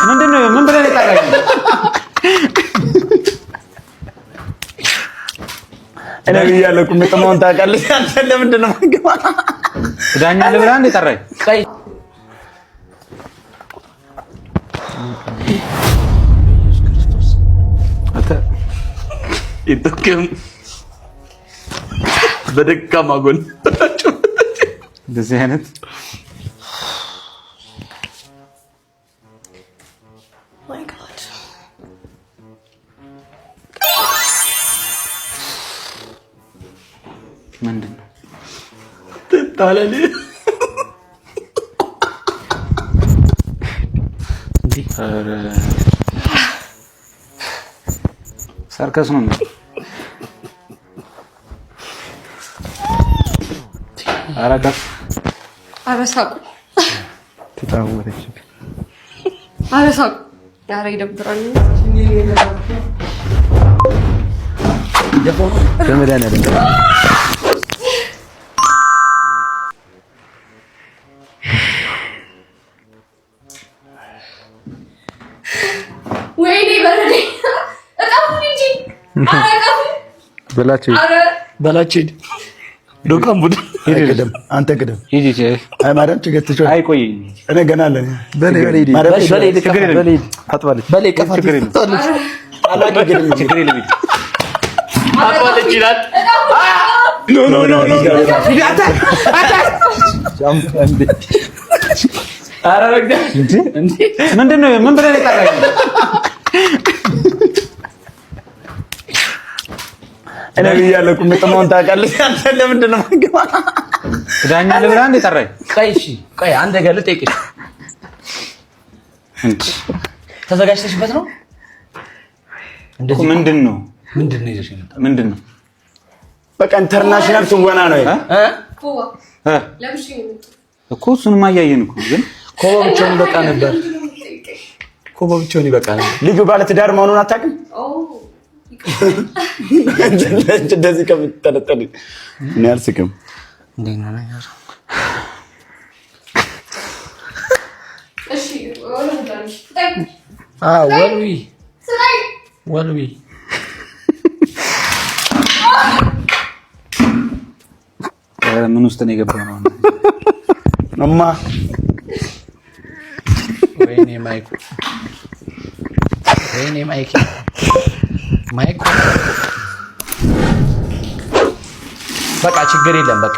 ምንድነው? ምን ብለህ የጠራኸኝ? እኔ ብያለሁ እኮ የምጥመውን ታውቃለህ። አንተ ለምንድን ነው የማገባ? ትዳኛለህ ብለህ እንደ ጠራኸኝ? ቀይ ይተከም በደካማ ጎን እንደዚህ አይነት ማይ ጋድ ምንድን ነው? ትጣላለህ እንዴ? ኧረ ሰርከስ ነው። አራካስ አረሳቁ ተታወረች። አረሳቁ ዳራ ይደብራል። ገመዳን ያለ ወይኔ በረዴ እጣፉ እንጂ አረጋፉ በላቸው ዶካም ቡድ አይቀደም። አንተ ቅደም ሂጂ። አይ ማዳም ትገትቾ አይ ቆይ እኔ ገና አለ በሌ አጥባለች። በሌ ቀፋት ችግር የለም አጥባለች ይላል። ኖ ሂዳታ ኧረ ምንድነው? ምን ብለህ የጠራኸኝ? እኔ ብያለሁ እኮ የምጥመውን ታውቃለህ። አንተ ለምንድን ነው የማገባ? ትዳኛለህ ብለህ እንደ ጠራኸኝ? ቆይ እሺ፣ ቆይ አንድ ነገር ልጠይቅሽ። ተዘጋጅተሽበት ነው? እንደዚህ ምንድን ነው ይዘሽ የመጣው? ምንድን ነው? በቃ ኢንተርናሽናል ትወና ነው ኮባ ለምሽ ነው እኮ እሱንማ እያየን እኮ ግን ኮባ ብቻውን ይበቃ ነበር። ኮባ ብቻውን ይበቃ ነበር። ልጁ ባለ ትዳር መሆኑን አታውቅም? እንደዚህ ከምትጠለጠል እኔ አልስቅም። እንዴት ነው ነገር? እሺ ወልዊ ምን ውስጥ ነው የገባው ነው? እማ ወይኔ ማይኩ በቃ ችግር የለም። በቃ